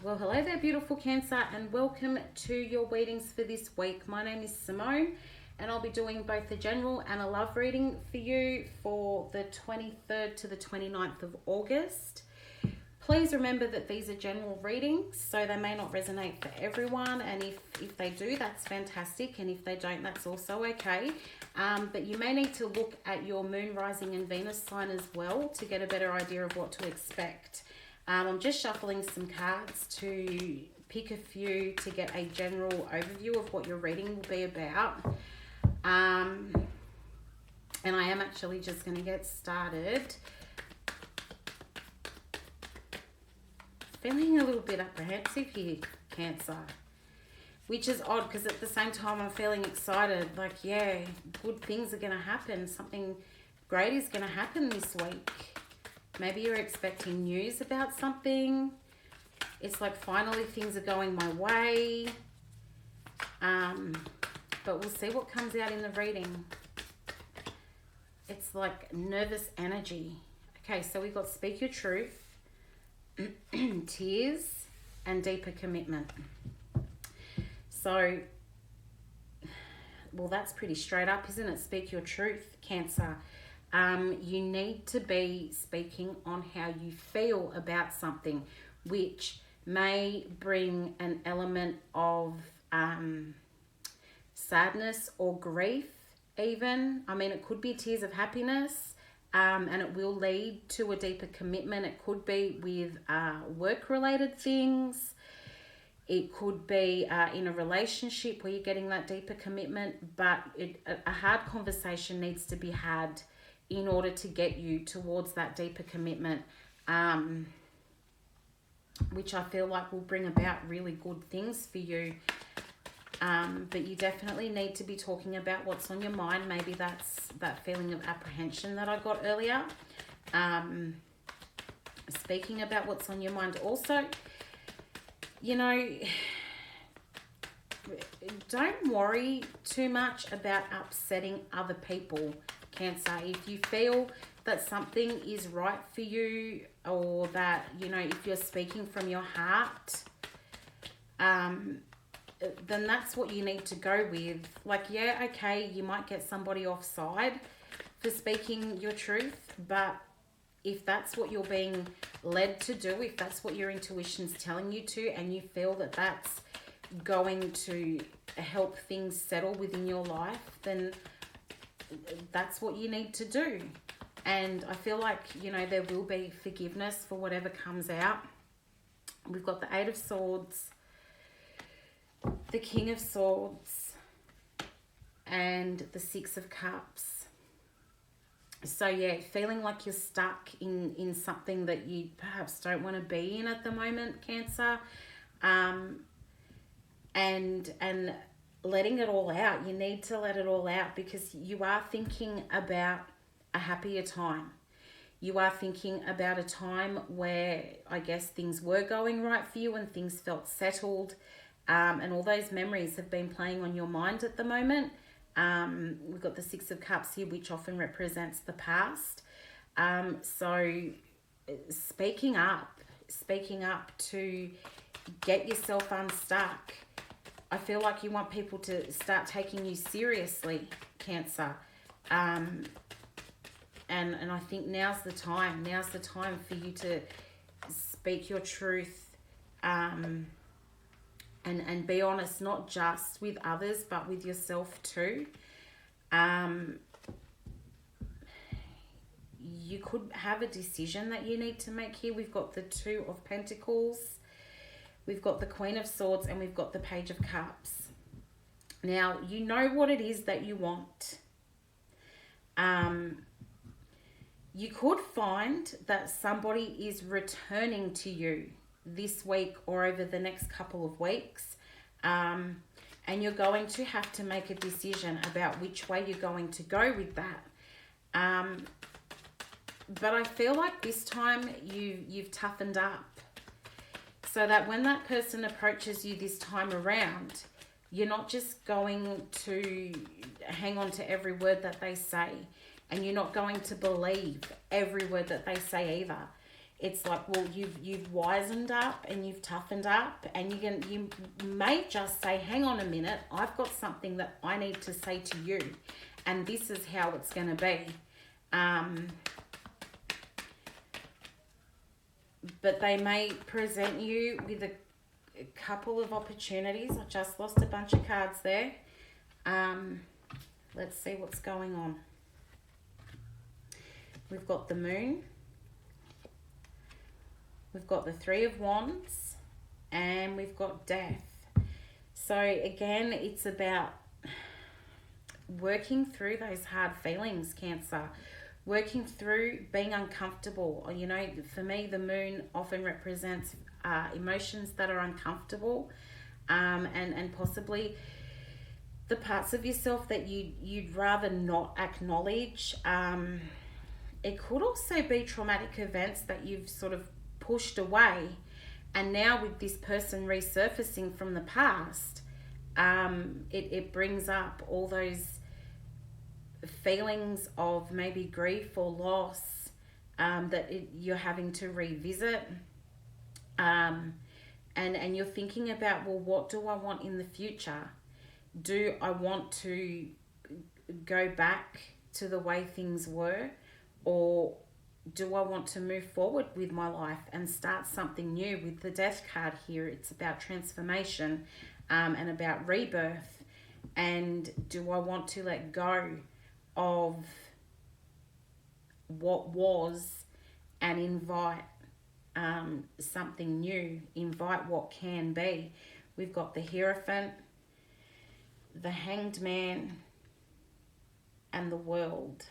Well, hello there, beautiful Cancer, and welcome to your readings for this week. My name is Simone, and I'll be doing both a general and a love reading for you for the 23rd to the 29th of August. Please remember that these are general readings, so they may not resonate for everyone, and if they do, that's fantastic, and if they don't, that's also okay. But you may need to look at your moon, rising, and Venus sign as well to get a better idea of what to expect. I'm just shuffling some cards to pick a few to get a general overview of what your reading will be about. And I am actually just going to get started. Feeling a little bit apprehensive here, Cancer. Which is odd because at the same time I'm feeling excited. Like, yeah, good things are going to happen. Something great is going to happen this week. Maybe you're expecting news about something. It's like finally things are going my way. But we'll see what comes out in the reading. It's like nervous energy. Okay, so we've got speak your truth, tears, and deeper commitment. So, well, that's pretty straight up, isn't it? Speak your truth, Cancer. You need to be speaking on how you feel about something, which may bring an element of sadness or grief even. I mean, it could be tears of happiness, and it will lead to a deeper commitment. It could be with work-related things. It could be in a relationship where you're getting that deeper commitment, but a hard conversation needs to be had in order to get you towards that deeper commitment, which I feel like will bring about really good things for you. But you definitely need to be talking about what's on your mind. Maybe that's that feeling of apprehension that I got earlier. Speaking about what's on your mind also. You know, don't worry too much about upsetting other people, Cancer. If you feel that something is right for you, or that, you know, if you're speaking from your heart, then that's what you need to go with. Like, yeah, okay, you might get somebody offside for speaking your truth, but if that's what you're being led to do, if that's what your intuition's telling you to, and you feel that that's going to help things settle within your life, then that's what you need to do. And I feel like, you know, there will be forgiveness for whatever comes out. We've got the Eight of Swords, the King of Swords, and the Six of Cups. So yeah, feeling like you're stuck in something that you perhaps don't want to be in at the moment, Cancer, and letting it all out. You need to let it all out because you are thinking about a happier time. You are thinking about a time where I guess things were going right for you and things felt settled, and all those memories have been playing on your mind at the moment. We've got the Six of Cups here, which often represents the past. So speaking up to get yourself unstuck. I feel like you want people to start taking you seriously, Cancer. And I think now's the time for you to speak your truth, and be honest, not just with others, but with yourself too. You could have a decision that you need to make here. We've got the Two of Pentacles, we've got the Queen of Swords, and we've got the Page of Cups. Now, you know what it is that you want. You could find that somebody is returning to you this week or over the next couple of weeks, and you're going to have to make a decision about which way you're going to go with that. But I feel like this time you've toughened up, so that when that person approaches you this time around, you're not just going to hang on to every word that they say, and you're not going to believe every word that they say either. it's like, well, you've wisened up and you've toughened up, and you may just say, hang on a minute, I've got something that I need to say to you, and this is how it's going to be. But they may present you with a couple of opportunities. I just lost a bunch of cards there. Let's see what's going on. We've got the Moon. We've got the Three of Wands. And we've got Death. So again, it's about working through those hard feelings, Cancer. Working through being uncomfortable. You know, for me, the Moon often represents emotions that are uncomfortable, and possibly the parts of yourself that you'd rather not acknowledge. It could also be traumatic events that you've sort of pushed away, and now with this person resurfacing from the past, it brings up all those feelings of maybe grief or loss, that you're having to revisit, and you're thinking about, well, what do I want in the future? Do I want to go back to the way things were, or do I want to move forward with my life and start something new? With the Death card here, it's about transformation, and about rebirth. And do I want to let go of what was and invite something new, invite what can be? We've got the Hierophant, the Hanged Man, and the World.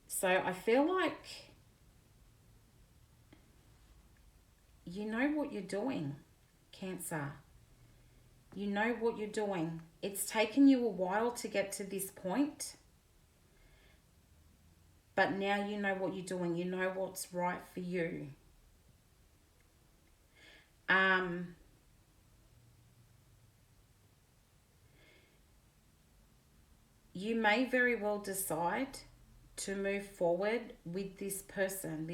So I feel like you know what you're doing, Cancer. You know what you're doing. It's taken you a while to get to this point, but now you know what you're doing. You know what's right for you. You may very well decide to move forward with this person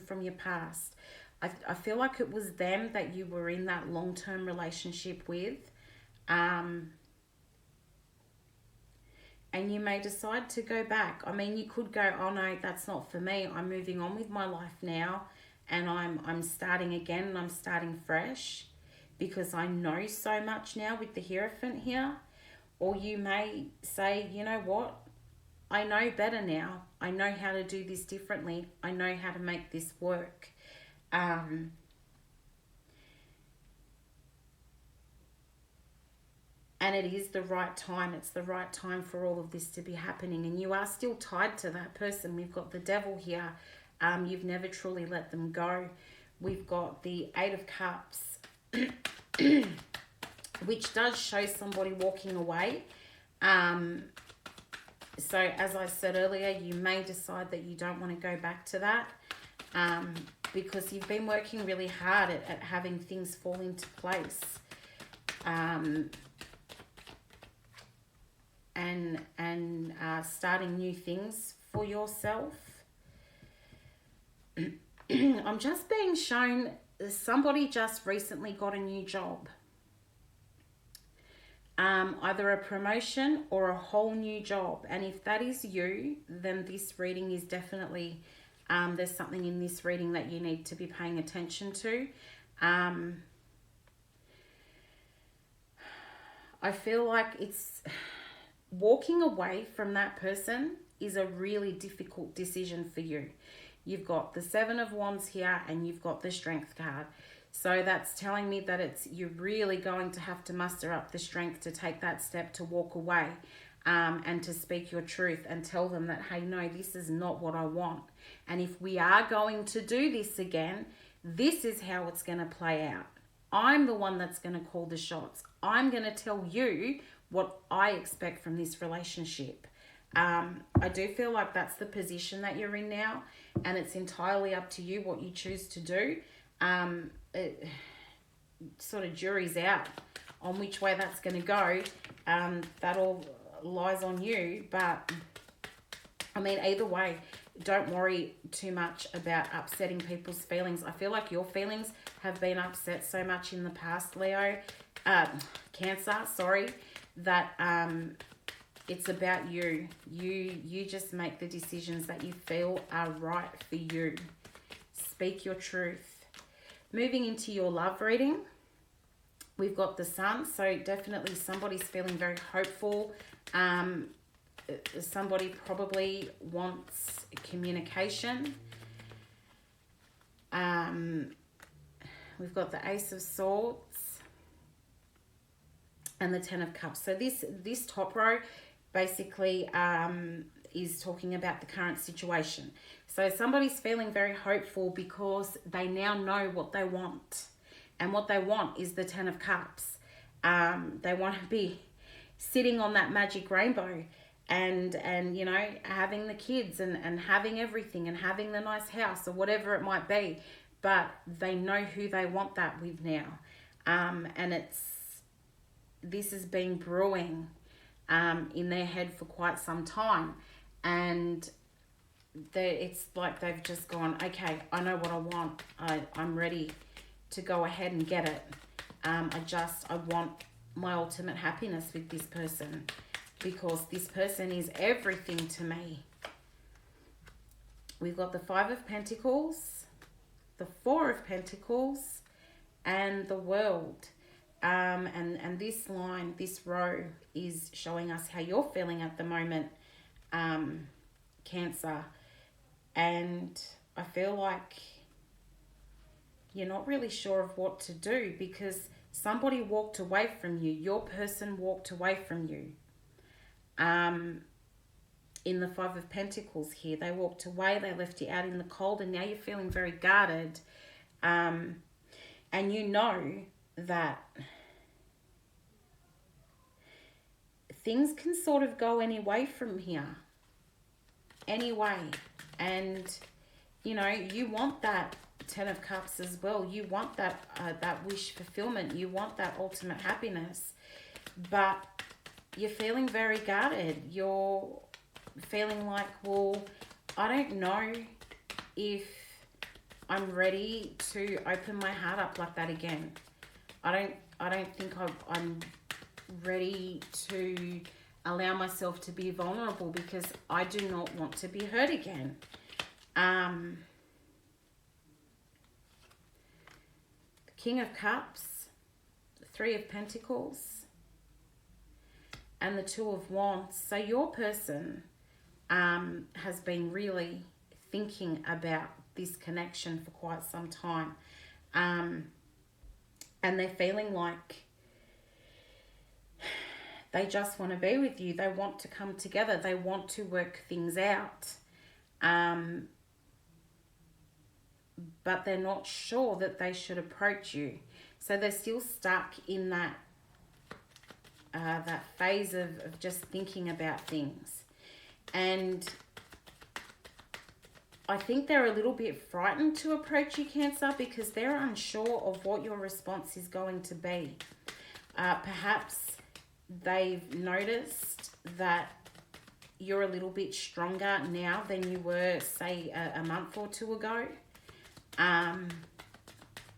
from your past. I feel like it was them that you were in that long-term relationship with. And you may decide to go back. I mean, you could go, oh no, that's not for me. I'm moving on with my life now, and I'm starting again, and I'm starting fresh because I know so much now with the Hierophant here. Or you may say, you know what? I know better now. I know how to do this differently. I know how to make this work. And it is the right time. It's the right time for all of this to be happening. And you are still tied to that person. We've got the Devil here. You've never truly let them go. We've got the Eight of Cups, which does show somebody walking away. So as I said earlier, you may decide that you don't want to go back to that, because you've been working really hard at having things fall into place. And starting new things for yourself. I'm just being shown somebody just recently got a new job. Either a promotion or a whole new job. And if that is you, then this reading is definitely, there's something in this reading that you need to be paying attention to. I feel like it's walking away from that person is a really difficult decision for you. You've got the Seven of Wands here, and you've got the Strength card. So that's telling me that you're really going to have to muster up the strength to take that step to walk away, and to speak your truth and tell them that, hey, no, this is not what I want. And if we are going to do this again, this is how it's going to play out. I'm the one that's going to call the shots. I'm going to tell you what I expect from this relationship. I do feel like that's the position that you're in now, and it's entirely up to you what you choose to do. It sort of jury's out on which way that's going to go. That all lies on you, but I mean, either way, don't worry too much about upsetting people's feelings. I feel like your feelings have been upset so much in the past, Leo, Cancer, sorry, that it's about you. You just make the decisions that you feel are right for you. Speak your truth. Moving into your love reading, we've got the Sun, so definitely somebody's feeling very hopeful. Somebody probably wants communication. We've got the Ace of Swords and the Ten of Cups. So this top row basically is talking about the current situation. So somebody's feeling very hopeful because they now know what they want. And what they want is the Ten of Cups. They want to be sitting on that magic rainbow and you know, having the kids and having everything and having the nice house or whatever it might be. But they know who they want that with now. And this has been brewing in their head for quite some time. And it's like they've just gone, okay, I know what I want. I'm ready to go ahead and get it. I want my ultimate happiness with this person because this person is everything to me. We've got the Five of Pentacles, the Four of Pentacles, and the World. And this line, this row is showing us how you're feeling at the moment, Cancer. And I feel like you're not really sure of what to do because somebody walked away from you. Your person walked away from you. In the Five of Pentacles here, they walked away, they left you out in the cold, and now you're feeling very guarded. And you know that things can sort of go any way from here. Anyway. And, you know, you want that Ten of Cups as well. You want that wish fulfillment. You want that ultimate happiness. But you're feeling very guarded. You're feeling like, well, I don't know if I'm ready to open my heart up like that again. I don't think I'm ready to allow myself to be vulnerable because I do not want to be hurt again. The King of Cups, the Three of Pentacles, and the Two of Wands. So your person has been really thinking about this connection for quite some time. And they're feeling like they just want to be with you. They want to come together. They want to work things out. But they're not sure that they should approach you. So they're still stuck in that phase of just thinking about things. And I think they're a little bit frightened to approach you, Cancer, because they're unsure of what your response is going to be. Perhaps they've noticed that you're a little bit stronger now than you were, say, a month or two ago.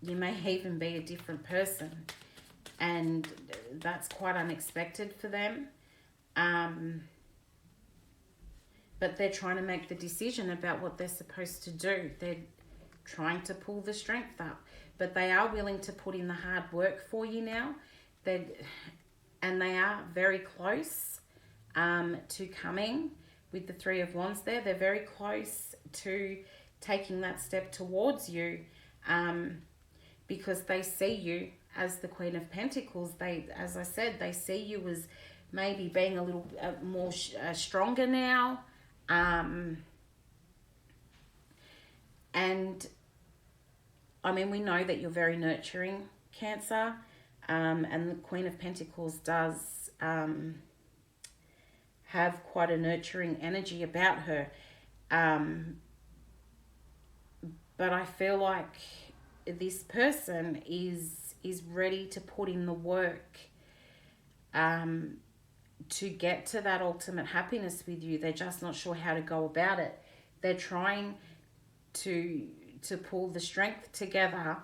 You may even be a different person, and that's quite unexpected for them. But they're trying to make the decision about what they're supposed to do. They're trying to pull the strength up, but they are willing to put in the hard work for you now. And they are very close to coming with the Three of Wands there. They're very close to taking that step towards you because they see you as the Queen of Pentacles. They, as I said, they see you as maybe being a little more stronger now. And I mean, we know that you're very nurturing, Cancer. And the Queen of Pentacles does have quite a nurturing energy about her. But I feel like this person is ready to put in the work to get to that ultimate happiness with you. They're just not sure how to go about it. They're trying to pull the strength together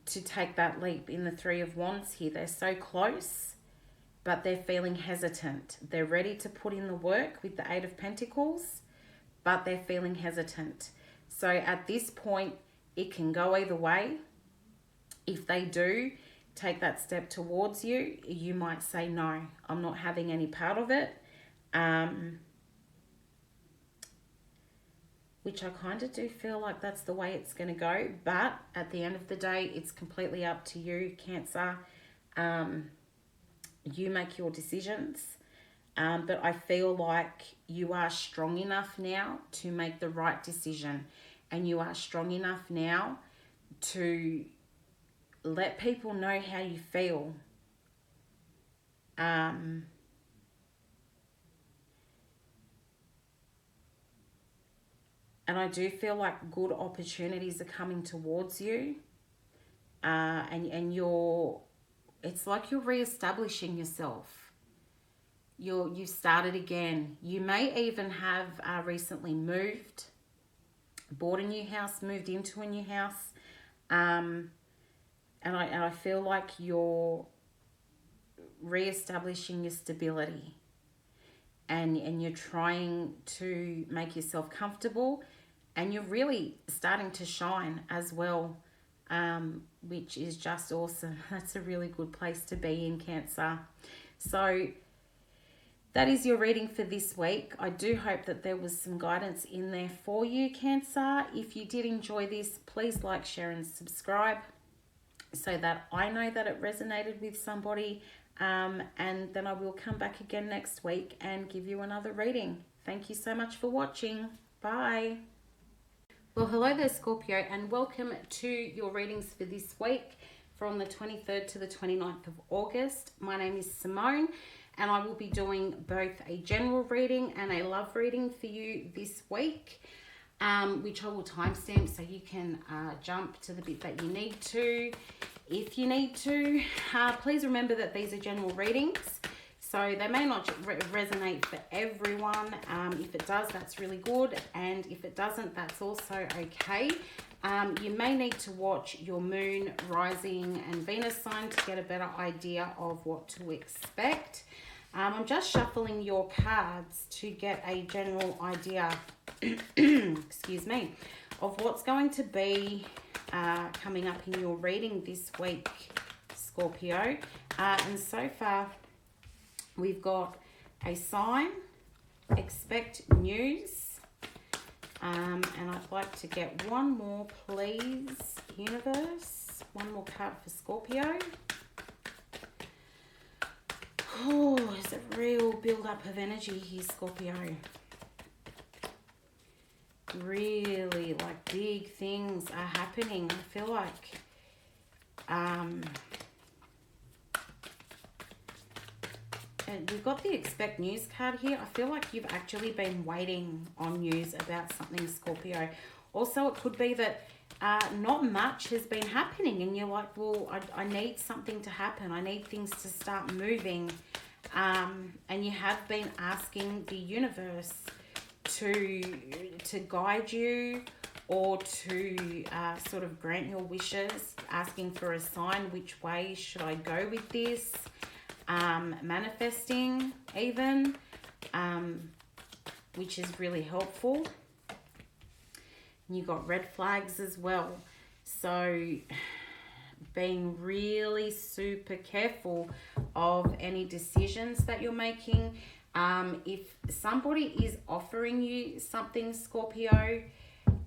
to take that leap in the Three of Wands here. They're so close, but they're feeling hesitant. They're ready to put in the work with the Eight of Pentacles, but they're feeling hesitant. So at this point, it can go either way. If they do take that step towards you, you might say, no, I'm not having any part of it. Which I kind of do feel like that's the way it's going to go. But at the end of the day, it's completely up to you, Cancer. You make your decisions. But I feel like you are strong enough now to make the right decision. And you are strong enough now to let people know how you feel. And I do feel like good opportunities are coming towards you. And you're, it's like you're reestablishing yourself. You've started again. You may even have recently moved, bought a new house, moved into a new house. And I feel like you're reestablishing your stability. And you're trying to make yourself comfortable, and you're really starting to shine as well, which is just awesome. That's a really good place to be in, Cancer. So that is your reading for this week. I do hope that there was some guidance in there for you, Cancer. If you did enjoy this, please like, share, and subscribe so that I know that it resonated with somebody. And then I will come back again next week and give you another reading. Thank you so much for watching. Bye. Well, hello there, Scorpio, and welcome to your readings for this week from the 23rd to the 29th of August. My name is Simone, and I will be doing both a general reading and a love reading for you this week, which I will timestamp so you can jump to the bit that you need to. If you need to, please remember that these are general readings, so they may not resonate for everyone. If it does, that's really good, and if it doesn't, that's also okay. You may need to watch your moon, rising, and Venus sign to get a better idea of what to expect. I'm just shuffling your cards to get a general idea, excuse me, of what's going to be coming up in your reading this week, Scorpio. And so far, we've got a sign, expect news, and I'd like to get one more, please, universe. One more card for Scorpio. Oh, there's a real build-up of energy here, Scorpio. Really, like, big things are happening. I feel like and we've got the expect news card here. I feel like you've actually been waiting on news about something, Scorpio. Also, it could be that not much has been happening, and you're like, well, I need something to happen. I need things to start moving. And you have been asking the universe to guide you, or to sort of grant your wishes, asking for a sign. Which way should I go with this? Manifesting even, which is really helpful. You got red flags as well, so being really super careful of any decisions that you're making. If somebody is offering you something, Scorpio,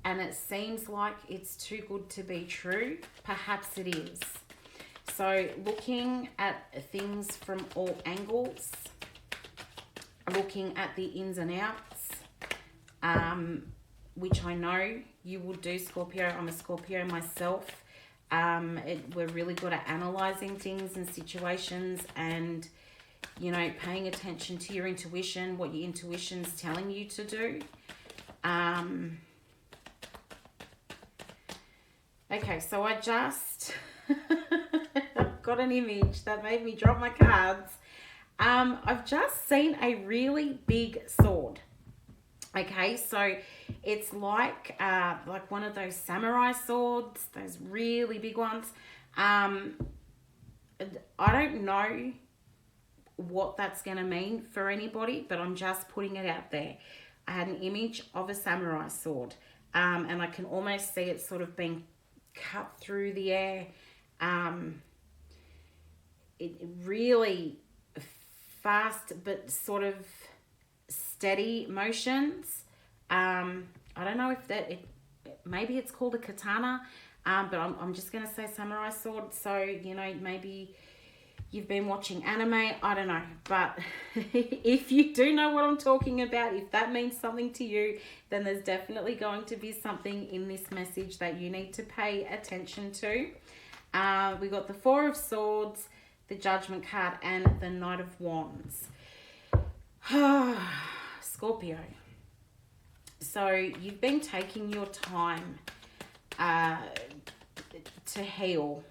and it seems like it's too good to be true, perhaps it is. So looking at things from all angles, looking at the ins and outs, which I know you will do, Scorpio. I'm a Scorpio myself. We're really good at analyzing things and situations, and, you know, paying attention to your intuition, what your intuition's telling you to do. Okay, so I just got an image that made me drop my cards. I've just seen a really big sword. Okay, so it's like one of those samurai swords, those really big ones. Um, I don't know what that's going to mean for anybody, but I'm just putting it out there. I had an image of a samurai sword, and I can almost see it sort of being cut through the air. Um, it really fast but sort of steady motions. I don't know if maybe it's called a katana, but I'm just going to say samurai sword. So, maybe you've been watching anime, I don't know. But if you do know what I'm talking about, if that means something to you, then there's definitely going to be something in this message that you need to pay attention to. We got the Four of Swords, the Judgment card, and the Knight of Wands. Scorpio. So you've been taking your time to heal.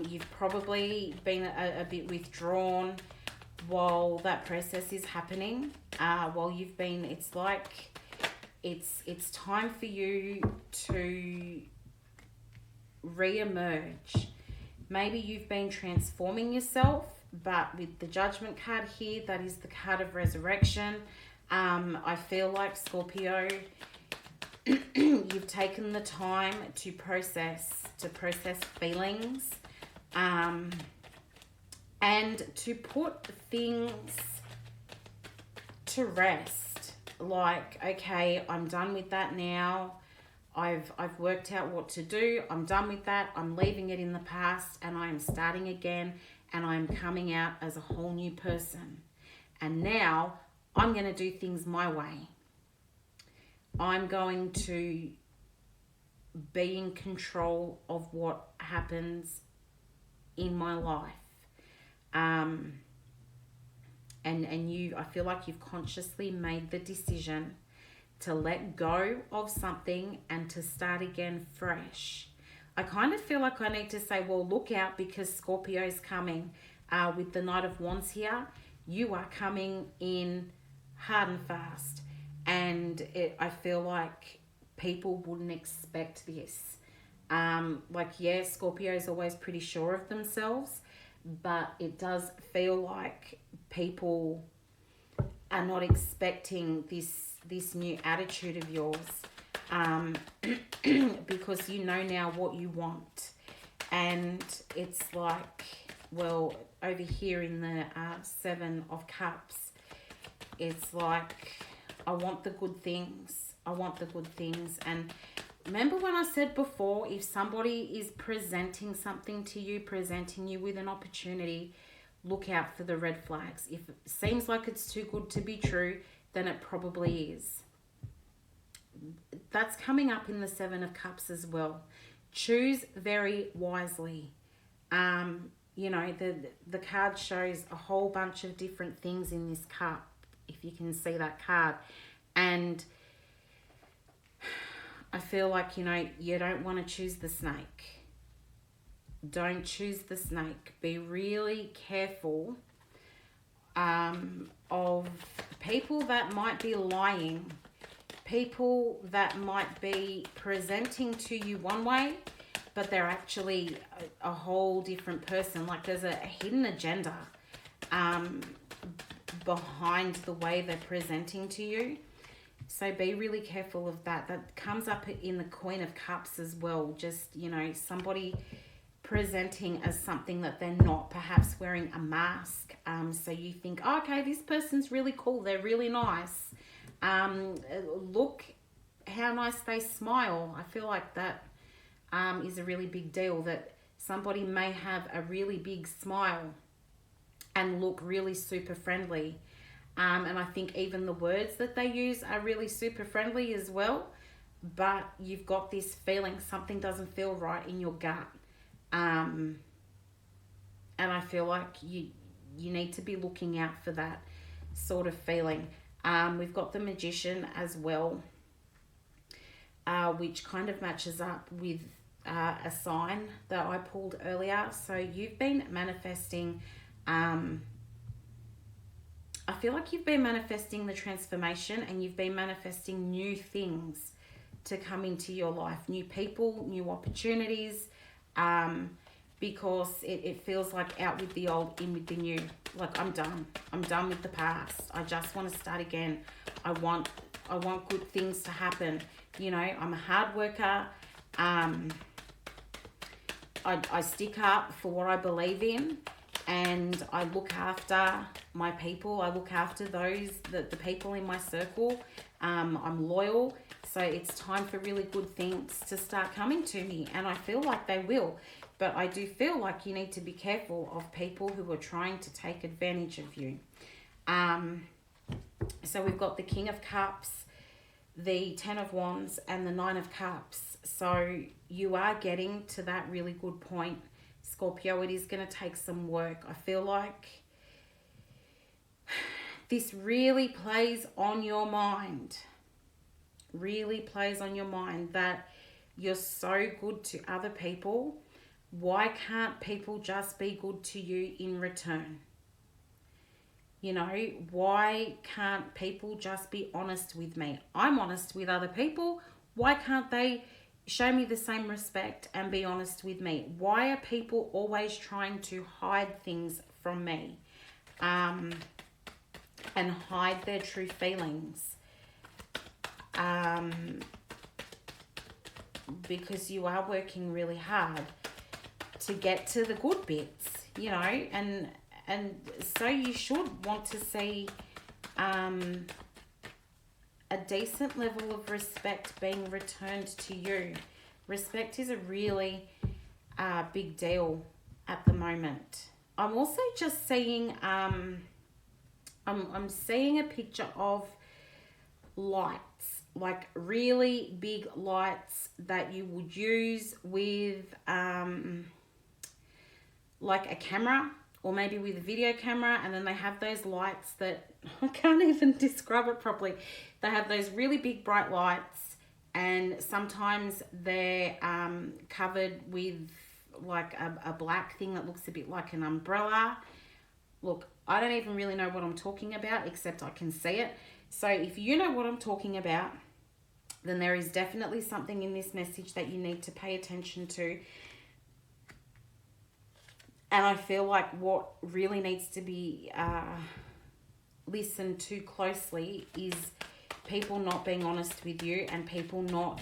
You've probably been a bit withdrawn while that process is happening. While you've been, it's like it's time for you to re-emerge. Maybe you've been transforming yourself, but with the Judgment card here, that is the card of resurrection. I feel like, Scorpio, you've taken the time to process feelings, and to put things to rest. Like, okay, I'm done with that now. I've worked out what to do. I'm done with that. I'm leaving it in the past, and I am starting again, and I'm coming out as a whole new person. And now I'm going to do things my way. I'm going to be in control of what happens in my life. And I feel like you've consciously made the decision to let go of something and to start again fresh. I kind of feel like I need to say, well, look out, because Scorpio's coming with the Knight of Wands here. You are coming in hard and fast. And I feel like people wouldn't expect this. Scorpio is always pretty sure of themselves, but it does feel like people are not expecting this new attitude of yours, because you know now what you want. And it's like, well, over here in the Seven of Cups, it's like, I want the good things. I want the good things. And remember when I said before, if somebody is presenting something to you, presenting you with an opportunity, look out for the red flags. If it seems like it's too good to be true, then it probably is. That's coming up in the Seven of Cups as well. Choose very wisely. The card shows a whole bunch of different things in this cup, if you can see that card. And I feel like, you don't want to choose the snake. Don't choose the snake. Be really careful of people that might be lying, people that might be presenting to you one way, but they're actually a whole different person. Like, there's a hidden agenda behind the way they're presenting to you. So be really careful of that. That comes up in the Queen of Cups as well. Just, somebody presenting as something that they're not, perhaps wearing a mask. So you think, oh, okay, this person's really cool. They're really nice. Look how nice they smile. I feel like that is a really big deal, that somebody may have a really big smile and look really super friendly. And I think even the words that they use are really super friendly as well. But you've got this feeling something doesn't feel right in your gut. And I feel like you need to be looking out for that sort of feeling. We've got the Magician as well, which kind of matches up with a sign that I pulled earlier. So you've been manifesting I feel like you've been manifesting the transformation, and you've been manifesting new things to come into your life, new people, new opportunities, because it feels like out with the old, in with the new. Like, I'm done with the past. I just want to start again. I want good things to happen. You know, I'm a hard worker. I stick up for what I believe in, and I look after my people. I look after the people in my circle. I'm loyal. So it's time for really good things to start coming to me, and I feel like they will. But I do feel like you need to be careful of people who are trying to take advantage of you. So we've got the King of Cups, the 10 of Wands, and the 9 of Cups. So you are getting to that really good point, Scorpio. It is going to take some work. I feel like this really plays on your mind. Really plays on your mind that you're so good to other people. Why can't people just be good to you in return? You know, why can't people just be honest with me? I'm honest with other people. Why can't they show me the same respect and be honest with me? Why are people always trying to hide things from me, and hide their true feelings? Because you are working really hard to get to the good bits, you know, and so you should want to see a decent level of respect being returned to you. Respect is a really big deal at the moment. I'm also just seeing I'm seeing a picture of lights, like really big lights that you would use with like a camera, or maybe with a video camera, and then they have those lights that I can't even describe it properly. They have those really big bright lights, and sometimes they're covered with like a black thing that looks a bit like an umbrella. Look, I don't even really know what I'm talking about, except I can see it. So if you know what I'm talking about, then there is definitely something in this message that you need to pay attention to. And I feel like what really needs to be listened to closely is people not being honest with you, and people not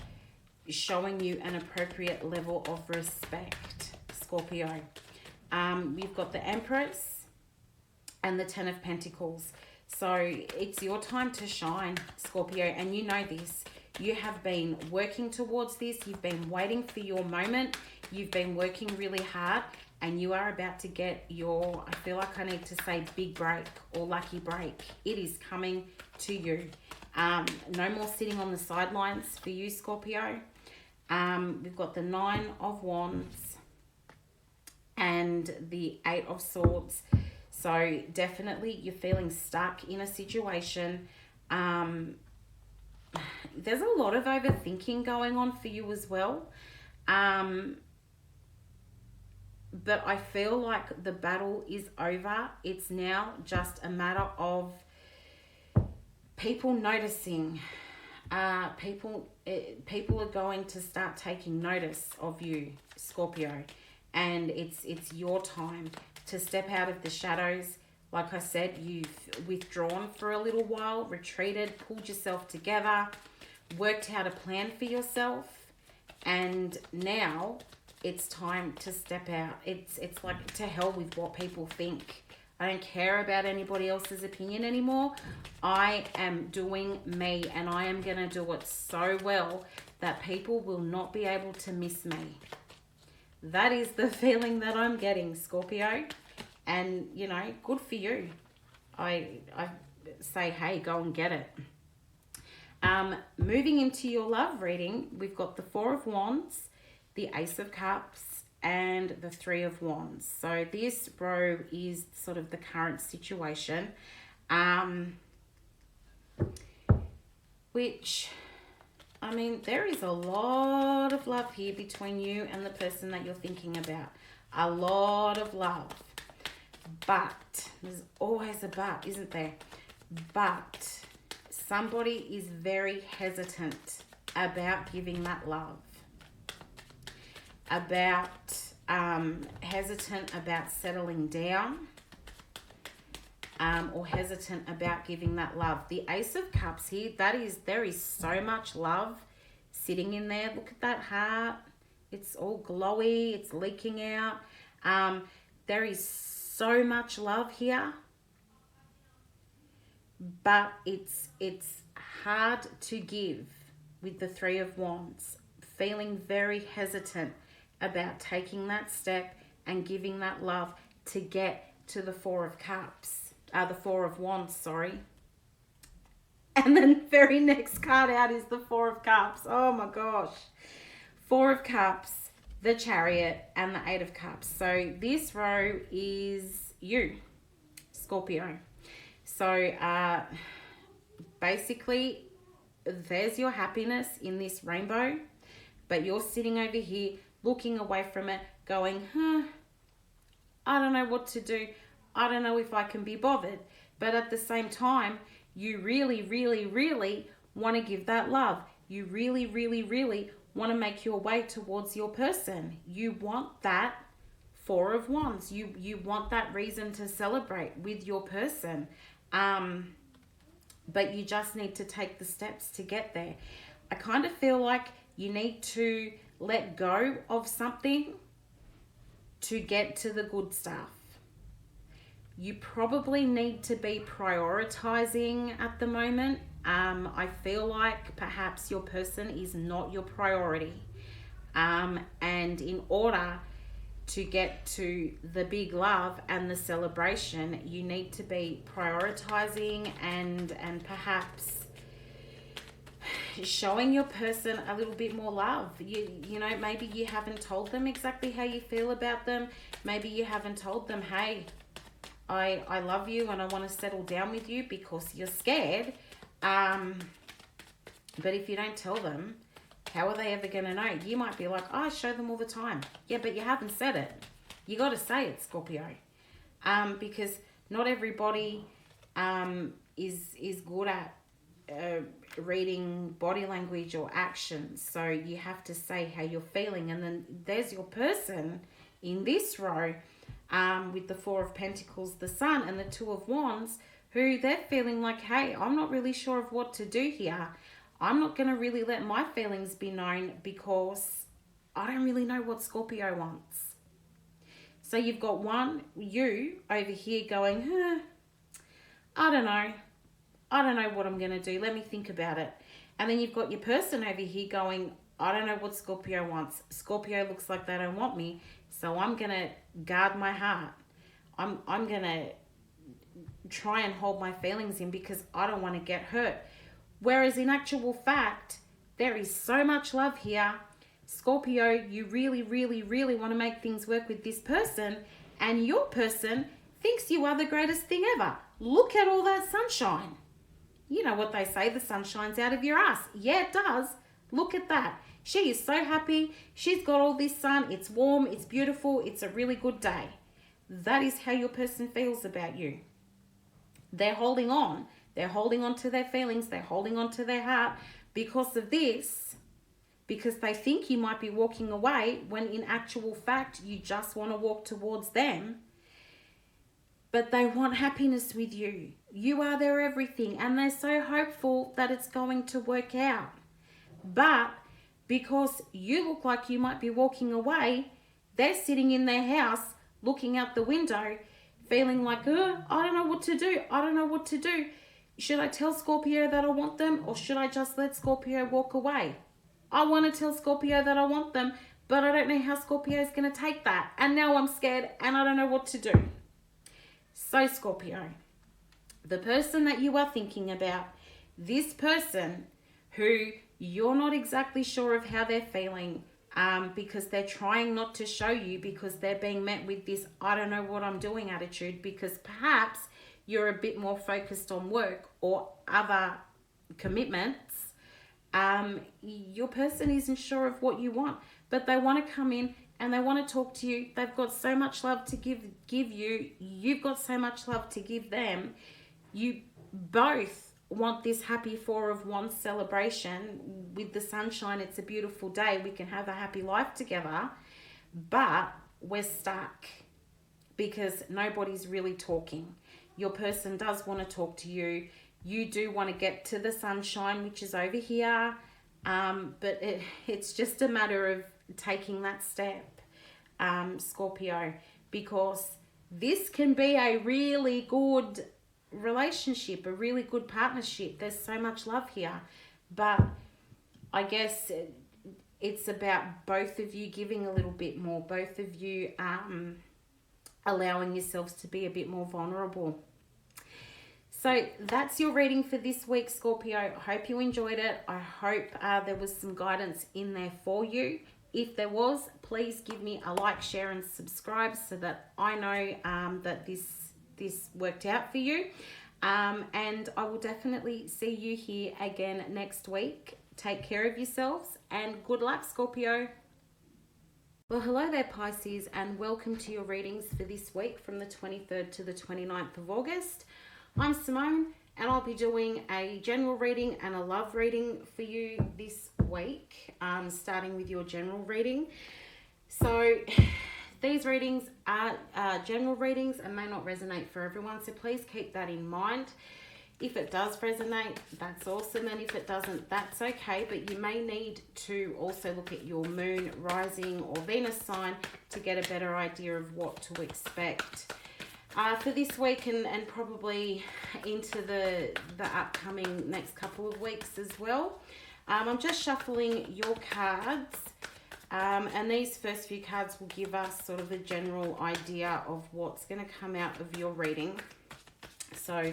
showing you an appropriate level of respect, Scorpio. You've got the Empress and the 10 of Pentacles. So it's your time to shine, Scorpio, and you know this. You have been working towards this. You've been waiting for your moment. You've been working really hard, and you are about to get your, I feel like I need to say big break or lucky break. It is coming to you. No more sitting on the sidelines for you, Scorpio. We've got the 9 of Wands and the 8 of Swords. So definitely you're feeling stuck in a situation. There's a lot of overthinking going on for you as well. But I feel like the battle is over. It's now just a matter of people noticing. People are going to start taking notice of you, Scorpio. And it's your time to step out of the shadows. Like I said, you've withdrawn for a little while, retreated, pulled yourself together, worked out a plan for yourself, and now it's time to step out. It's like, to hell with what people think. I don't care about anybody else's opinion anymore. I am doing me, and I am going to do it so well that people will not be able to miss me. That is the feeling that I'm getting, Scorpio. And, you know, good for you. I say, hey, go and get it. Moving into your love reading, we've got the 4 of Wands, the Ace of Cups, and the 3 of Wands. So this row is sort of the current situation, which, I mean, there is a lot of love here between you and the person that you're thinking about. A lot of love. But, there's always a but, isn't there? But somebody is very hesitant about giving that love. About hesitant about settling down. Or hesitant about giving that love. The Ace of Cups here, there is so much love sitting in there. Look at that heart. It's all glowy. It's leaking out. There is so much love here. But it's hard to give with the Three of Wands. Feeling very hesitant about taking that step and giving that love to get to the Four of Cups. The Four of Wands, sorry. And then the very next card out is the Four of Cups. Oh my gosh. Four of Cups, the Chariot, and the Eight of Cups. So this row is you, Scorpio. So basically, there's your happiness in this rainbow, but you're sitting over here looking away from it going, I don't know what to do. I don't know if I can be bothered. But at the same time, you really, really, really want to give that love. You really, really, really want to make your way towards your person. You want that Four of Wands. You want that reason to celebrate with your person. But you just need to take the steps to get there. I kind of feel like you need to let go of something to get to the good stuff. You probably need to be prioritizing at the moment. I feel like perhaps your person is not your priority. And in order to get to the big love and the celebration, you need to be prioritizing and perhaps showing your person a little bit more love. You know, maybe you haven't told them exactly how you feel about them. Maybe you haven't told them, hey, I love you and I want to settle down with you, because you're scared. But if you don't tell them, how are they ever going to know? You might be like, I show them all the time. Yeah, but you haven't said it. You got to say it, Scorpio. Because not everybody is good at reading body language or actions. So you have to say how you're feeling. And then there's your person in this row with the Four of Pentacles, the Sun, and the Two of Wands, who they're feeling like, hey, I'm not really sure of what to do here. I'm not going to really let my feelings be known because I don't really know what Scorpio wants. So you've got you over here going, I don't know. I don't know what I'm going to do. Let me think about it. And then you've got your person over here going, I don't know what Scorpio wants. Scorpio looks like they don't want me. So I'm going to guard my heart. I'm going to try and hold my feelings in because I don't want to get hurt. Whereas in actual fact, there is so much love here. Scorpio, you really, really, really want to make things work with this person, and your person thinks you are the greatest thing ever. Look at all that sunshine. You know what they say, the sun shines out of your ass. Yeah, it does. Look at that. She is so happy. She's got all this sun. It's warm. It's beautiful. It's a really good day. That is how your person feels about you. They're holding on. They're holding on to their feelings. They're holding on to their heart because of this, because they think you might be walking away when in actual fact you just want to walk towards them. But they want happiness with you. You are their everything, and they're so hopeful that it's going to work out. But because you look like you might be walking away, they're sitting in their house looking out the window feeling like, I don't know what to do. I don't know what to do. Should I tell Scorpio that I want them, or should I just let Scorpio walk away? I want to tell Scorpio that I want them, but I don't know how Scorpio is going to take that. And now I'm scared and I don't know what to do. So Scorpio, the person that you are thinking about, this person who you're not exactly sure of how they're feeling, because they're trying not to show you because they're being met with this I don't know what I'm doing attitude, because perhaps you're a bit more focused on work or other commitments. Your person isn't sure of what you want, but they want to come in and they want to talk to you. They've got so much love to give you. You've got so much love to give them. You both want this happy Four of Wands celebration with the sunshine. It's a beautiful day. We can have a happy life together, but we're stuck because nobody's really talking. Your person does want to talk to you. You do want to get to the sunshine, which is over here, but it's just a matter of taking that step, Scorpio, because this can be a really good relationship, a really good partnership. There's so much love here, but I guess it's about both of you giving a little bit more, both of you allowing yourselves to be a bit more vulnerable. So that's your reading for this week, Scorpio. I hope you enjoyed it. I hope there was some guidance in there for you. If there was, please give me a like, share, and subscribe so that I know that this worked out for you. And I will definitely see you here again next week. Take care of yourselves and good luck, Scorpio. Well, hello there, Pisces, and welcome to your readings for this week from the 23rd to the 29th of August. I'm Simone, and I'll be doing a general reading and a love reading for you this week, starting with your general reading. So these readings are general readings and may not resonate for everyone, so please keep that in mind. If it does resonate, that's awesome, and if it doesn't, that's okay, but you may need to also look at your moon, rising, or Venus sign to get a better idea of what to expect for this week and probably into the upcoming next couple of weeks as well. I'm just shuffling your cards, and these first few cards will give us sort of a general idea of what's going to come out of your reading. So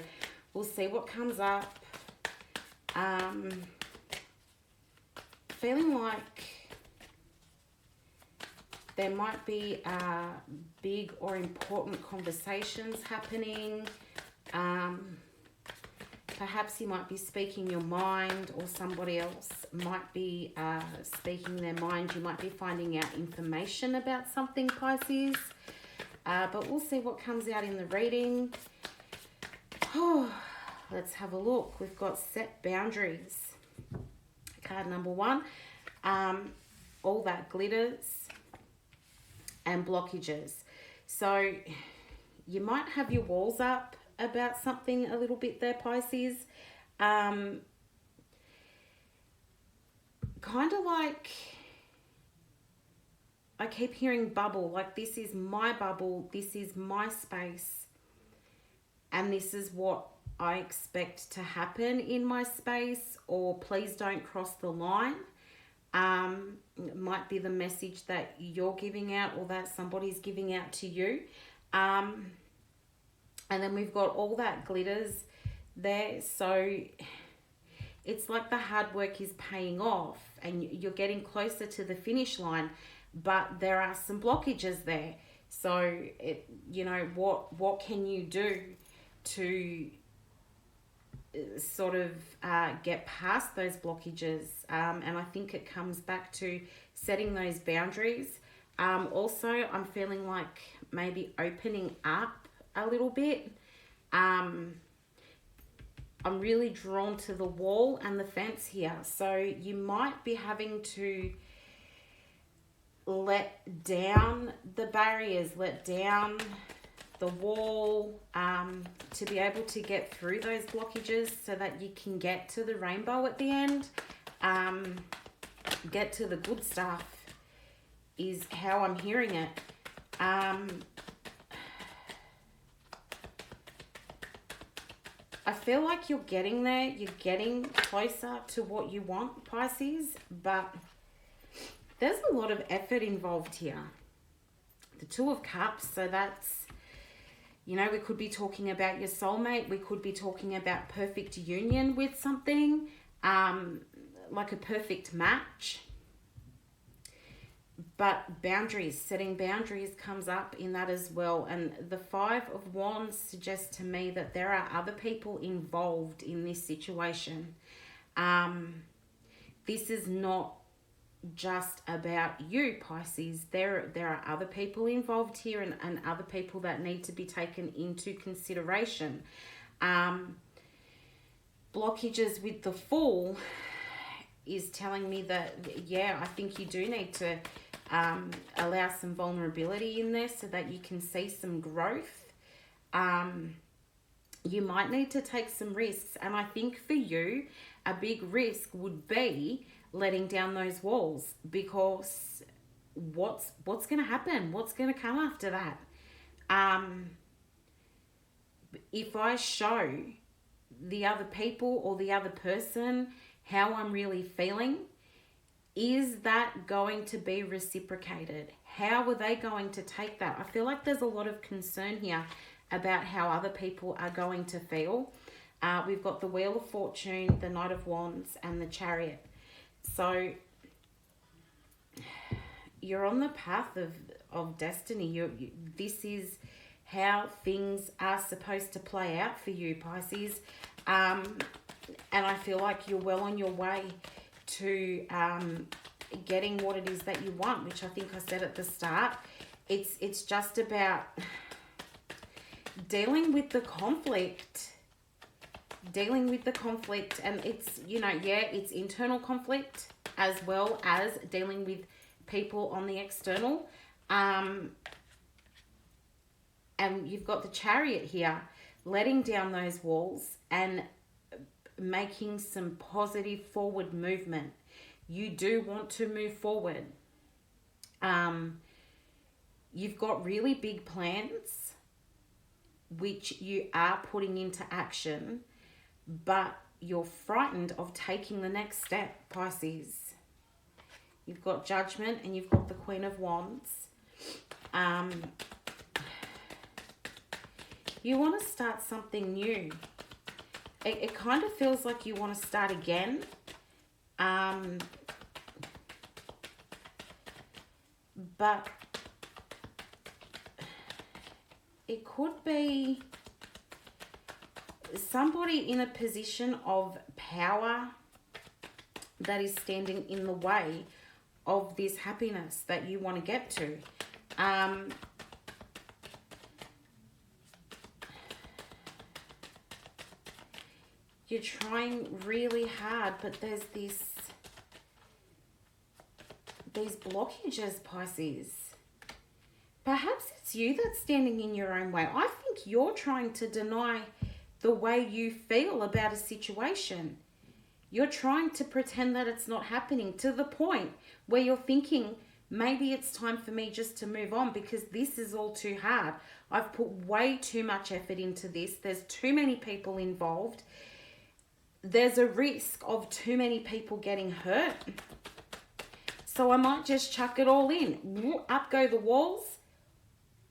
we'll see what comes up. Feeling like there might be big or important conversations happening. Perhaps you might be speaking your mind, or somebody else might be speaking their mind. You might be finding out information about something, Pisces. But we'll see what comes out in the reading. Oh, let's have a look. We've got set boundaries. Card number 1. All that glitters and blockages. So you might have your walls up about something a little bit there, Pisces. Kind of like, I keep hearing bubble, like this is my bubble, this is my space, and this is what I expect to happen in my space, or please don't cross the line. It might be the message that you're giving out or that somebody's giving out to you. And then we've got all that glitters there. So it's like the hard work is paying off and you're getting closer to the finish line, but there are some blockages there. So, what can you do to sort of get past those blockages? And I think it comes back to setting those boundaries. Also, I'm feeling like maybe opening up a little bit. I'm really drawn to the wall and the fence here. So you might be having to let down the barriers, let down the wall, to be able to get through those blockages so that you can get to the rainbow at the end, get to the good stuff is how I'm hearing it. I feel like you're getting there, you're getting closer to what you want, Pisces, but there's a lot of effort involved here. The Two of Cups, so that's, we could be talking about your soulmate. We could be talking about perfect union with something, like a perfect match. But boundaries, setting boundaries comes up in that as well. And the Five of Wands suggests to me that there are other people involved in this situation. This is not just about you, Pisces. There are other people involved here, and other people that need to be taken into consideration. Blockages with the Fool is telling me that, yeah, I think you do need to allow some vulnerability in there so that you can see some growth. You might need to take some risks, and I think for you a big risk would be letting down those walls, because what's going to happen? What's going to come after that? If I show the other people or the other person how I'm really feeling, is that going to be reciprocated? How are they going to take that? I feel like there's a lot of concern here about how other people are going to feel. We've got the Wheel of Fortune, the Knight of Wands, and the Chariot. So you're on the path of destiny. This is how things are supposed to play out for you, Pisces. And I feel like you're well on your way to getting what it is that you want, which I think I said at the start. It's just about dealing with the conflict. And it's, it's internal conflict as well as dealing with people on the external. And you've got the Chariot here, letting down those walls and making some positive forward movement. You do want to move forward. You've got really big plans which you are putting into action, but you're frightened of taking the next step, Pisces. You've got Judgment and you've got the Queen of Wands. You want to start something new. It kind of feels like you want to start again. But it could be somebody in a position of power that is standing in the way of this happiness that you want to get to. You're trying really hard, but there's these blockages, Pisces. Perhaps it's you that's standing in your own way. I think you're trying to deny the way you feel about a situation. You're trying to pretend that it's not happening, to the point where you're thinking, maybe it's time for me just to move on because this is all too hard. I've put way too much effort into this. There's too many people involved. There's a risk of too many people getting hurt. So I might just chuck it all in. Up go the walls,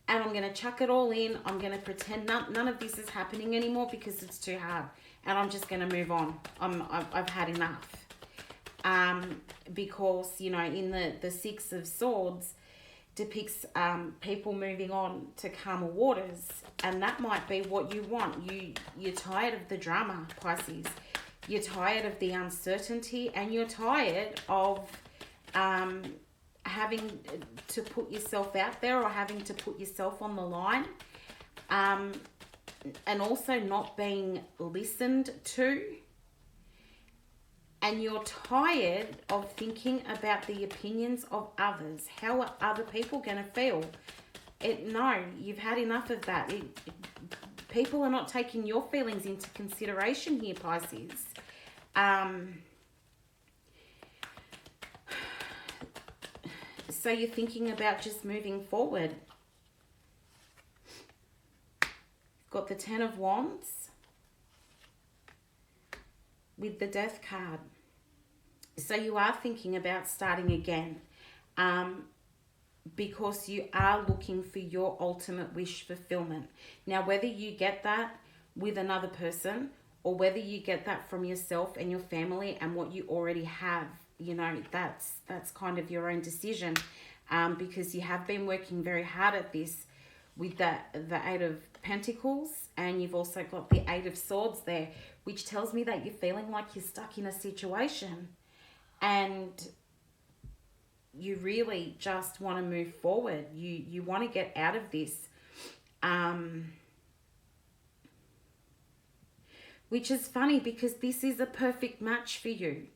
and I'm going to chuck it all in. I'm going to pretend none of this is happening anymore because it's too hard. And I'm just going to move on. I've had enough. Because, in the Six of Swords depicts people moving on to calmer waters. And that might be what you want. You're tired of the drama, Pisces. You're tired of the uncertainty, and you're tired of having to put yourself out there or having to put yourself on the line, and also not being listened to. And you're tired of thinking about the opinions of others. How are other people going to feel? No, you've had enough of that. People are not taking your feelings into consideration here, Pisces. So you're thinking about just moving forward. You've got the Ten of Wands with the Death card. So you are thinking about starting again, because you are looking for your ultimate wish fulfillment. Now, whether you get that with another person or whether you get that from yourself and your family and what you already have, that's kind of your own decision, because you have been working very hard at this with the Eight of Pentacles, and you've also got the Eight of Swords there, which tells me that you're feeling like you're stuck in a situation, and you really just want to move forward. You want to get out of this. Which is funny because this is a perfect match for you.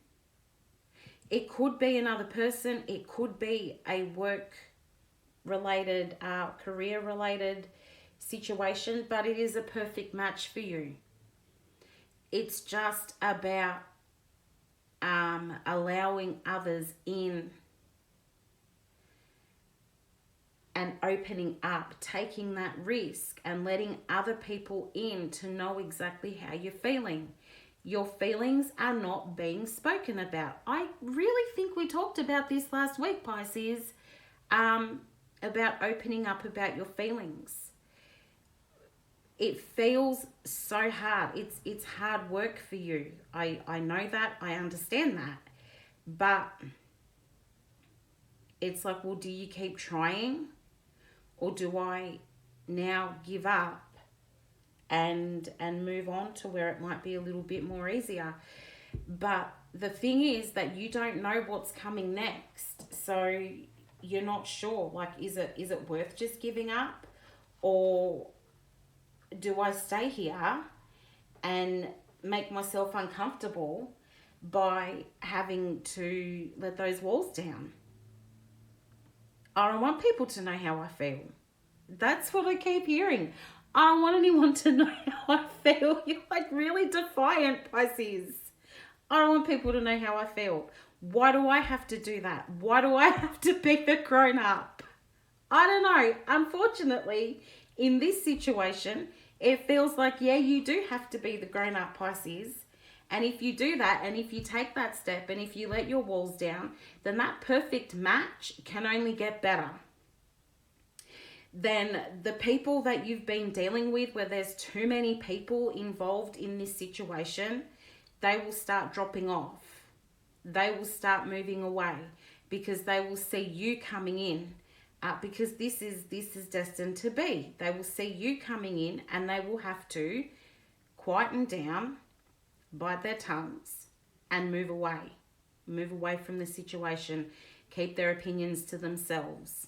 It could be another person. It could be a work-related, career-related situation, but it is a perfect match for you. It's just about allowing others in and opening up, taking that risk and letting other people in to know exactly how you're feeling. Your feelings are not being spoken about. I really think we talked about this last week, Pisces, about opening up about your feelings. It feels so hard. It's hard work for you. I know that. I understand that. But it's like, well, do you keep trying? Or do I now give up and move on to where it might be a little bit more easier? But the thing is that you don't know what's coming next. So you're not sure. Like, is it worth just giving up? Or do I stay here and make myself uncomfortable by having to let those walls down? I don't want people to know how I feel. That's what I keep hearing. I don't want anyone to know how I feel. You're like really defiant, Pisces. I don't want people to know how I feel. Why do I have to do that? Why do I have to be the grown up? I don't know. Unfortunately, in this situation, it feels like, yeah, you do have to be the grown up, Pisces. And if you do that, and if you take that step, and if you let your walls down, then that perfect match can only get better. Then the people that you've been dealing with, where there's too many people involved in this situation, they will start dropping off. They will start moving away because they will see you coming in. Because this is destined to be. They will see you coming in, and they will have to quieten down, bite their tongues, and move away from the situation, keep their opinions to themselves.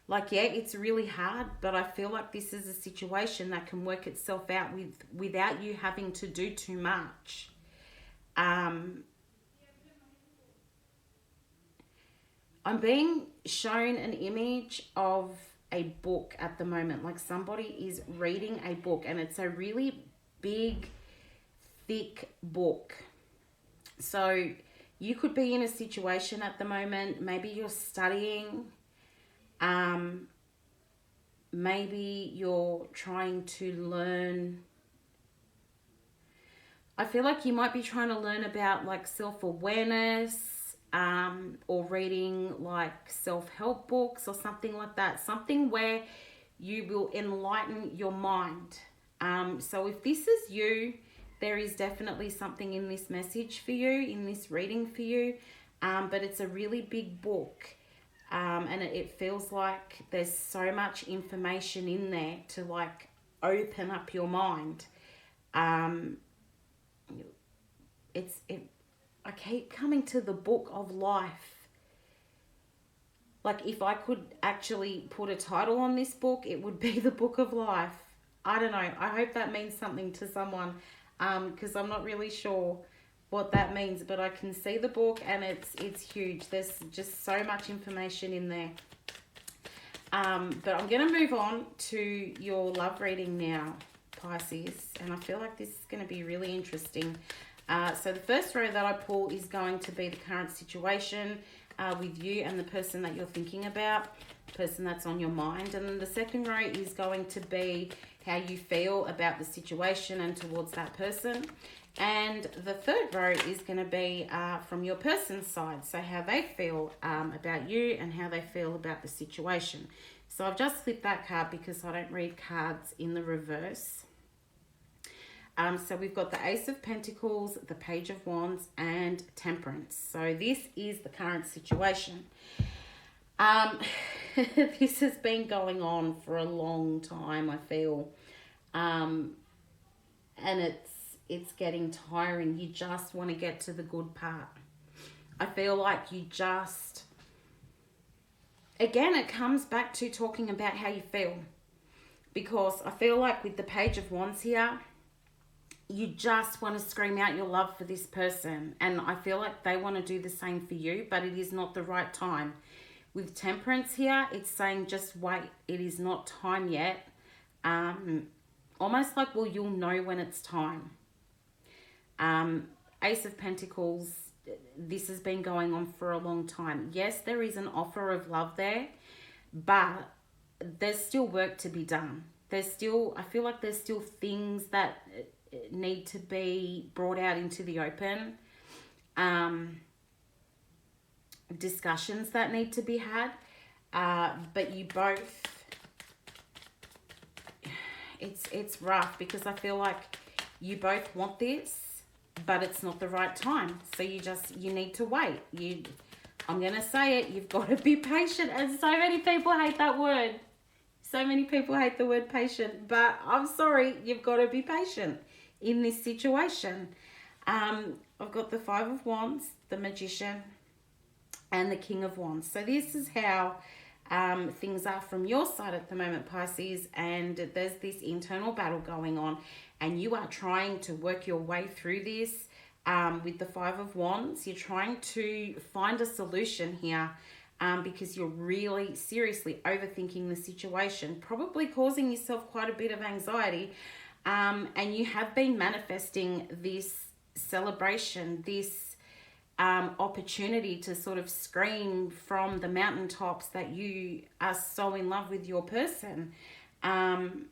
Like, yeah, it's really hard, but I feel like this is a situation that can work itself out without you having to do too much. I'm being shown an image of a book at the moment. Like somebody is reading a book, and it's a really big, thick book. So you could be in a situation at the moment. Maybe you're studying. Maybe you're trying to learn. I feel like you might be trying to learn about like self-awareness, or reading like self-help books or something like that. Something where you will enlighten your mind. So if this is you, there is definitely something in this message for you, in this reading for you. But it's a really big book. And it feels like there's so much information in there to like open up your mind. I keep coming to the book of life. Like if I could actually put a title on this book, it would be the book of life. I don't know. I hope that means something to someone, because I'm not really sure what that means, but I can see the book and it's huge. There's just so much information in there. But I'm going to move on to your love reading now, Pisces, and I feel like this is going to be really interesting. So the first row that I pull is going to be the current situation with you and the person that you're thinking about, the person that's on your mind. And then the second row is going to be how you feel about the situation and towards that person. And the third row is going to be from your person's side, so how they feel about you and how they feel about the situation. So I've just flipped that card because I don't read cards in the reverse. So we've got the Ace of Pentacles, the Page of Wands, and Temperance. So this is the current situation. This has been going on for a long time, I feel. And it's getting tiring. You just want to get to the good part. I feel like you just, again, it comes back to talking about how you feel. Because I feel like with the Page of Wands here, you just want to scream out your love for this person. And I feel like they want to do the same for you, but it is not the right time. With Temperance here, it's saying just wait. It is not time yet. Almost like, well, you'll know when it's time. Ace of Pentacles, this has been going on for a long time. Yes, there is an offer of love there, but there's still work to be done. There's still, I feel like there's still things that need to be brought out into the open. Discussions that need to be had. But you both, it's rough because I feel like you both want this, but it's not the right time. So you need to wait. I'm going to say it, you've got to be patient. And so many people hate that word. So many people hate the word patient, but I'm sorry, you've got to be patient in this situation. I've got the Five of Wands, the Magician, and the King of Wands. So this is how things are from your side at the moment, Pisces, and there's this internal battle going on, and you are trying to work your way through this. With the Five of Wands, you're trying to find a solution here. Because you're really seriously overthinking the situation, probably causing yourself quite a bit of anxiety. And you have been manifesting this celebration, this opportunity to sort of scream from the mountaintops that you are so in love with your person. And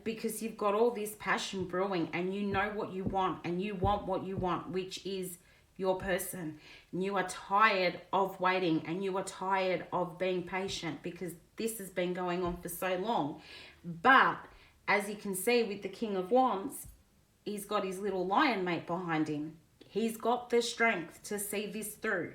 because you've got all this passion brewing and you know what you want and you want what you want, which is your person. And you are tired of waiting and you are tired of being patient because this has been going on for so long. But as you can see with the King of Wands, he's got his little lion mate behind him. He's got the strength to see this through.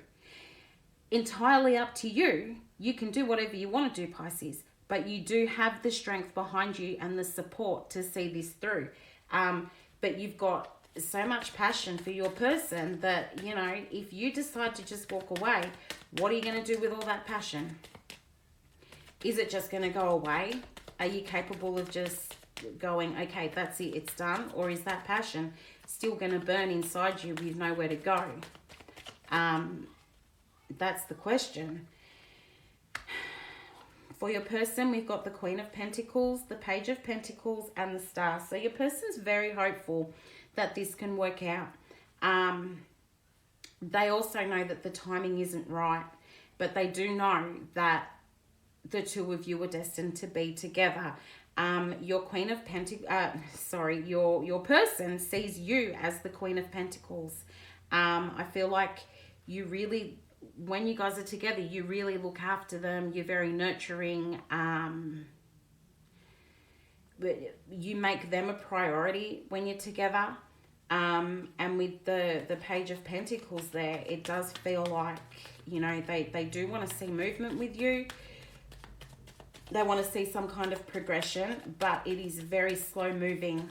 Entirely up to you. You can do whatever you want to do, Pisces, but you do have the strength behind you and the support to see this through. But you've got so much passion for your person that, you know, if you decide to just walk away, what are you going to do with all that passion? Is it just going to go away? Are you capable of just going, okay, that's it, it's done? Or is that passion still going to burn inside you with nowhere to go? That's the question. For your person, we've got the Queen of Pentacles, the Page of Pentacles, and the Star. So your person's very hopeful that this can work out. They also know that the timing isn't right, but they do know that the two of you are destined to be together. Your Queen of your person sees you as the Queen of Pentacles. I feel like you really, when you guys are together, you really look after them. You're very nurturing. But you make them a priority when you're together. And with the Page of Pentacles there, it does feel like, you know, they do want to see movement with you. They want to see some kind of progression, but it is very slow moving.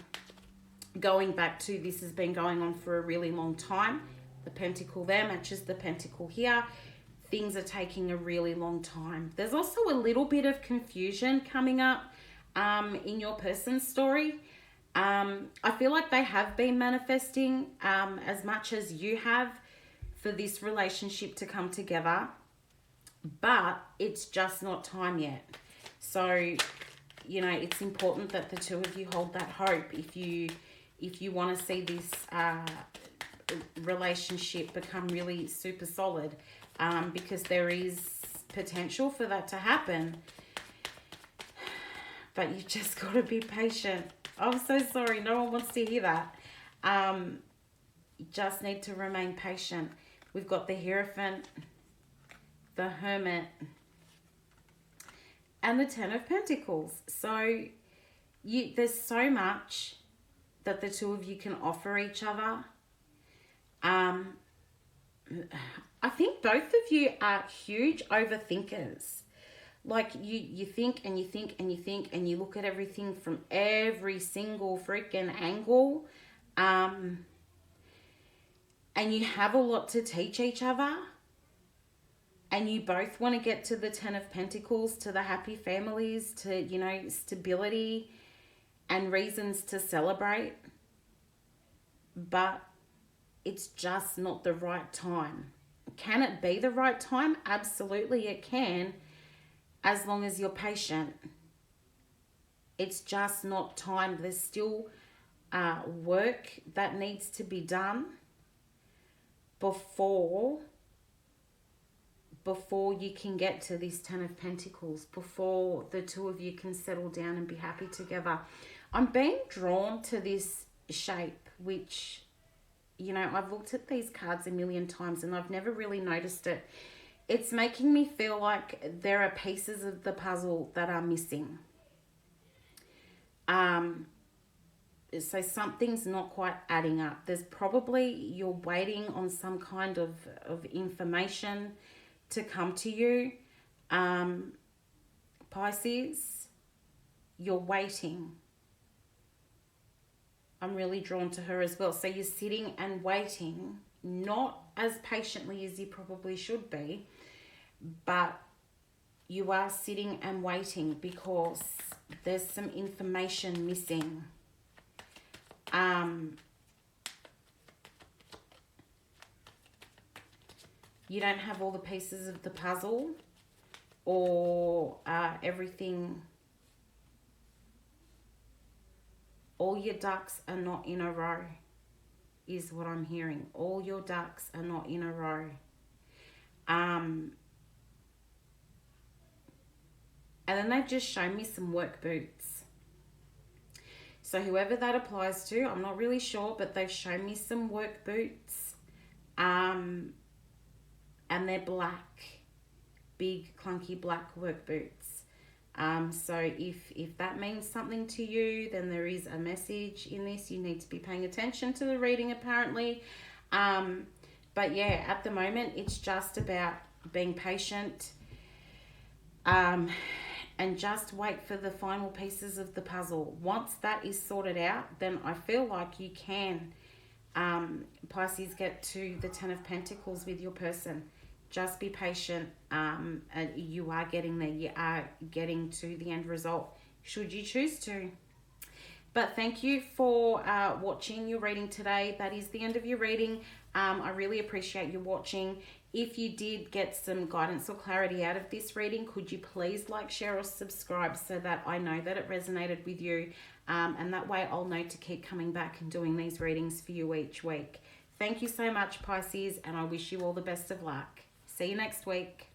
Going back to, this has been going on for a really long time. The Pentacle there matches the Pentacle here. Things are taking a really long time. There's also a little bit of confusion coming up in your person's story. I feel like they have been manifesting as much as you have for this relationship to come together, but it's just not time yet. So, you know, it's important that the two of you hold that hope if you want to see this relationship become really super solid, because there is potential for that to happen. But you just got to be patient. I'm so sorry. No one wants to hear that. You just need to remain patient. We've got the Hierophant, the Hermit, and the Ten of Pentacles. So there's so much that the two of you can offer each other. I think both of you are huge overthinkers. Like you think and you think and you think and you look at everything from every single freaking angle. And and you have a lot to teach each other, and you both want to get to the 10 of Pentacles, to the happy families, to, you know, stability and reasons to celebrate, but it's just not the right time. Can it be the right time? Absolutely it can, as long as you're patient. It's just not time. There's still work that needs to be done before you can get to this 10 of Pentacles, before the two of you can settle down and be happy together. I'm being drawn to this shape, which, you know, I've looked at these cards a million times and I've never really noticed it. It's making me feel like there are pieces of the puzzle that are missing. So something's not quite adding up. There's probably, you're waiting on some kind of information to come to you. Pisces, you're waiting. I'm really drawn to her as well. So you're sitting and waiting, not as patiently as you probably should be, but you are sitting and waiting because there's some information missing. You don't have all the pieces of the puzzle, or everything. All your ducks are not in a row, is what I'm hearing. All your ducks are not in a row. And then they've just shown me some work boots. So whoever that applies to, I'm not really sure, but they've shown me some work boots. And they're black, big clunky black work boots. So if that means something to you, then there is a message in this. You need to be paying attention to the reading, apparently. But yeah, at the moment, it's just about being patient, and just wait for the final pieces of the puzzle. Once that is sorted out, then I feel like you can, Pisces, get to the 10 of Pentacles with your person. Just be patient, and you are getting there. You are getting to the end result, should you choose to. But thank you for watching your reading today. That is the end of your reading. I really appreciate you watching. If you did get some guidance or clarity out of this reading, could you please like, share, or subscribe so that I know that it resonated with you, and that way I'll know to keep coming back and doing these readings for you each week. Thank you so much, Pisces, and I wish you all the best of luck. See you next week.